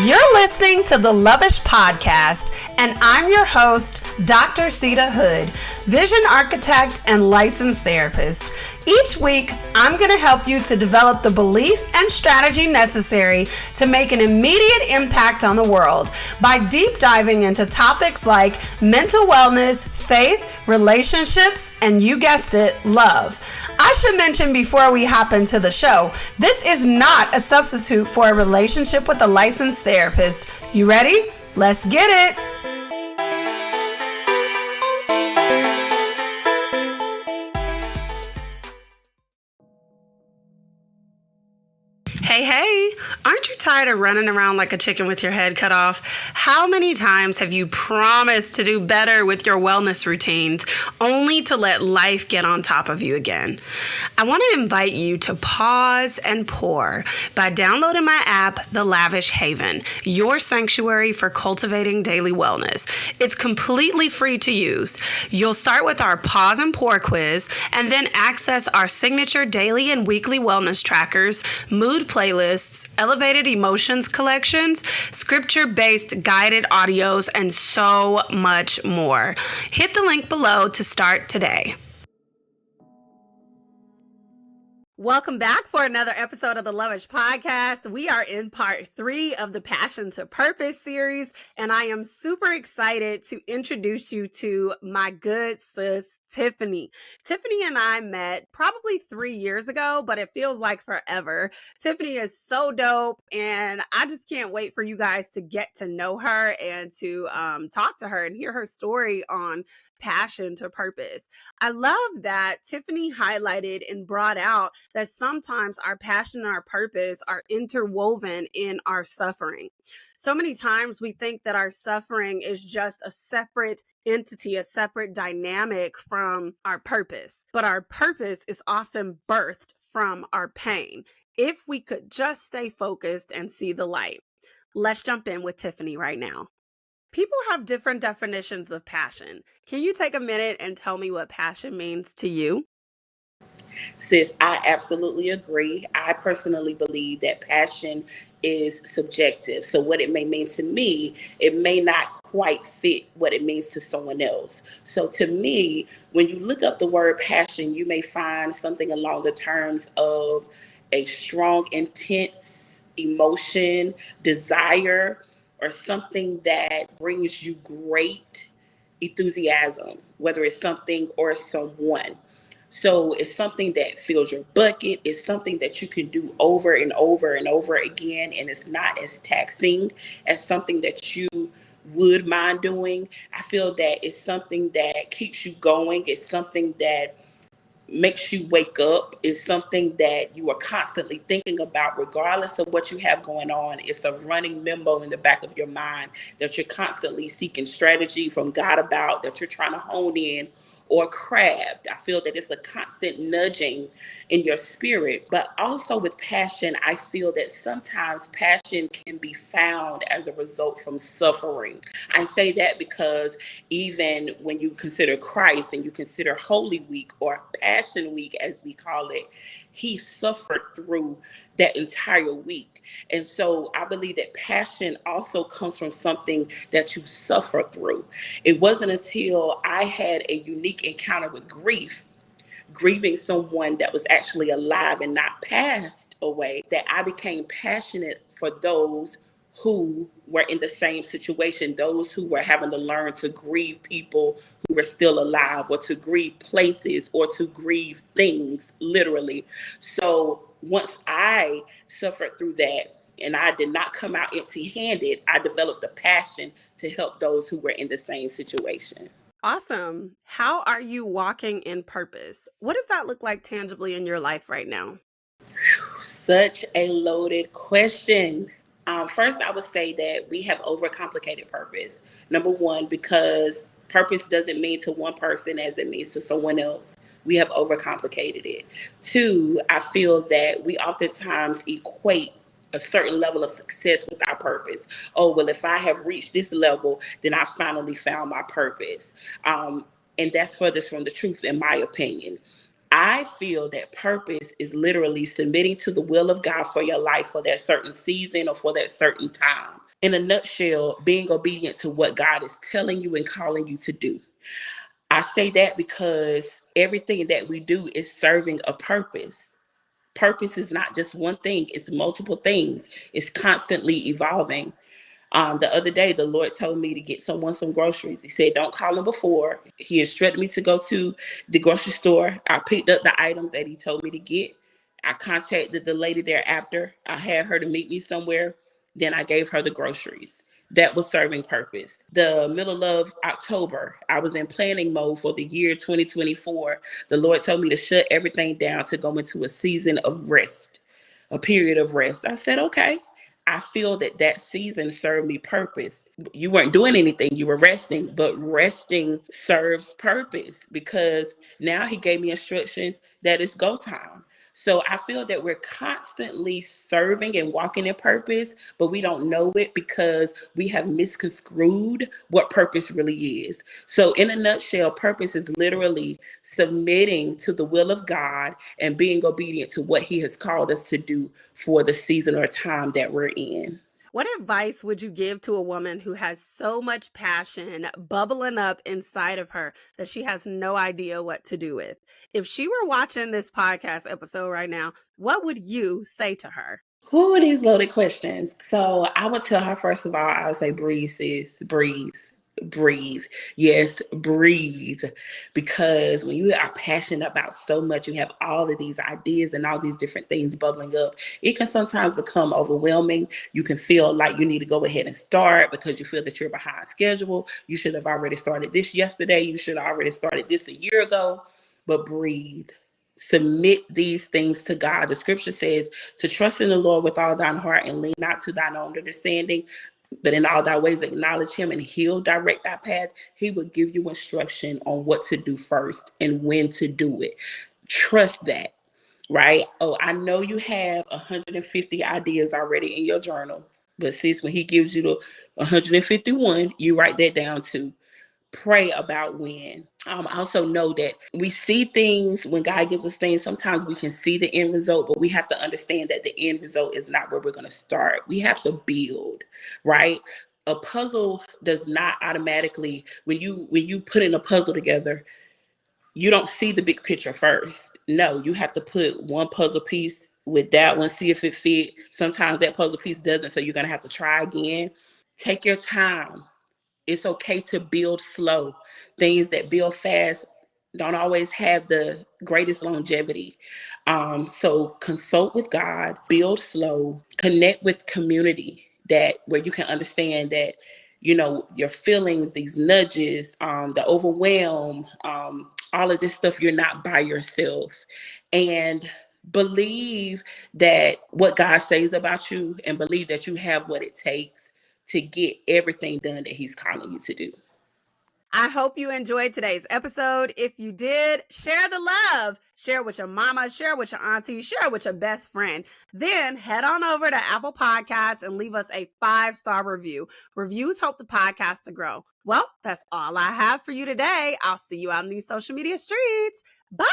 You're listening to the Lovish Podcast, and I'm your host, Dr. Sita Hood, vision architect and licensed therapist. Each week, I'm going to help you to develop the belief and strategy necessary to make an immediate impact on the world by deep diving into topics like mental wellness, faith, relationships, and you guessed it, love. I should mention before we hop into the show, this is not a substitute for a relationship with a licensed therapist. You ready? Let's get it. Hey, aren't you tired of running around like a chicken with your head cut off? How many times have you promised to do better with your wellness routines only to let life get on top of you again? I want to invite you to pause and pour by downloading my app, The Lavish Haven, your sanctuary for cultivating daily wellness. It's completely free to use. You'll start with our pause and pour quiz and then access our signature daily and weekly wellness trackers, mood playlists, elevated emotions collections, scripture-based guided audios, and so much more. Hit the link below to start today. Welcome back for another episode of the Lovish Podcast. We are in part 3 of the Passion to Purpose series, and I am super excited to introduce you to my good sis, Tiffany. Tiffany and I met probably 3 years ago, but it feels like forever. Tiffany is so dope, and I just can't wait for you guys to get to know her and to talk to her and hear her story on passion to purpose. I love that Tiffany highlighted and brought out that sometimes our passion and our purpose are interwoven in our suffering. So many times we think that our suffering is just a separate entity, a separate dynamic from our purpose, but our purpose is often birthed from our pain. If we could just stay focused and see the light. Let's jump in with Tiffany right now. People have different definitions of passion. Can you take a minute and tell me what passion means to you? Sis, I absolutely agree. I personally believe that passion is subjective. So what it may mean to me, it may not quite fit what it means to someone else. So to me, when you look up the word passion, you may find something along the terms of a strong, intense emotion, desire, or something that brings you great enthusiasm, whether it's something or someone. So it's something that fills your bucket. It's something that you can do over and over and over again, and it's not as taxing as something that you would mind doing. I feel that it's something that keeps you going. It's something that makes you wake up. Is something that you are constantly thinking about regardless of what you have going on. It's a running memo in the back of your mind that you're constantly seeking strategy from God about, that you're trying to hone in or craft. I feel that it's a constant nudging in your spirit. But also with passion, I feel that sometimes passion can be found as a result from suffering. I say that because even when you consider Christ and you consider Holy Week or Passion Week, as we call it, he suffered through that entire week. And so I believe that passion also comes from something that you suffer through. It wasn't until I had a unique encounter with grieving someone that was actually alive and not passed away, that I became passionate for those who were in the same situation, those who were having to learn to grieve people who were still alive, or to grieve places, or to grieve things, literally. So once I suffered through that, and I did not come out empty-handed, I developed a passion to help those who were in the same situation. Awesome. How are you walking in purpose? What does that look like tangibly in your life right now? Such a loaded question. First, I would say that we have overcomplicated purpose. Number one, because purpose doesn't mean to one person as it means to someone else. We have overcomplicated it. Two, I feel that we oftentimes equate a certain level of success with our purpose. Oh, well, if I have reached this level, then I finally found my purpose. And that's furthest from the truth, in my opinion. I feel that purpose is literally submitting to the will of God for your life for that certain season or for that certain time. In a nutshell, being obedient to what God is telling you and calling you to do. I say that because everything that we do is serving a purpose. Purpose is not just one thing, it's multiple things. It's constantly evolving. The other day, the Lord told me to get someone some groceries. He said, don't call him before. He instructed me to go to the grocery store. I picked up the items that he told me to get. I contacted the lady thereafter. I had her to meet me somewhere. Then I gave her the groceries. That was serving purpose. The middle of October, I was in planning mode for the year 2024. The Lord told me to shut everything down to go into a season of rest, a period of rest. I said, okay. I feel that that season served me purpose. You weren't doing anything, you were resting, but resting serves purpose because now he gave me instructions that it's go time. So I feel that we're constantly serving and walking in purpose, but we don't know it because we have misconstrued what purpose really is. So, in a nutshell, purpose is literally submitting to the will of God and being obedient to what He has called us to do for the season or time that we're in. What advice would you give to a woman who has so much passion bubbling up inside of her that she has no idea what to do with? If she were watching this podcast episode right now, what would you say to her? Who are these loaded questions? So I would tell her, first of all, I would say, breathe, sis, breathe. Breathe. Yes, breathe. Because when you are passionate about so much, you have all of these ideas and all these different things bubbling up, it can sometimes become overwhelming. You can feel like you need to go ahead and start because you feel that you're behind schedule. You should have already started this yesterday. You should have already started this a year ago. But breathe. Submit these things to God. The scripture says to trust in the Lord with all thine heart and lean not to thine own understanding, but in all thy ways acknowledge him and he'll direct thy path. He will give you instruction on what to do first and when to do it. Trust that, right? Oh, I know you have 150 ideas already in your journal, but sis, when he gives you the 151, you write that down too. Pray about when. I also know that we see things when God gives us things. Sometimes we can see the end result, but we have to understand that the end result is not where we're going to start. We have to build, right? A puzzle does not automatically, when you put in a puzzle together, you don't see the big picture first. No, you have to put one puzzle piece with that one, see if it fit. Sometimes that puzzle piece doesn't, so you're going to have to try again. Take your time. It's okay to build slow. Things that build fast don't always have the greatest longevity. So consult with God, build slow, connect with community that where you can understand that your feelings, these nudges, the overwhelm, all of this stuff, you're not by yourself. And believe that what God says about you and believe that you have what it takes to get everything done that he's calling you to do. I hope you enjoyed today's episode. If you did, share the love. Share with your mama, share with your auntie, share with your best friend. Then head on over to Apple Podcasts and leave us a 5-star review. Reviews help the podcast to grow. Well, that's all I have for you today. I'll see you out in these social media streets. Bye.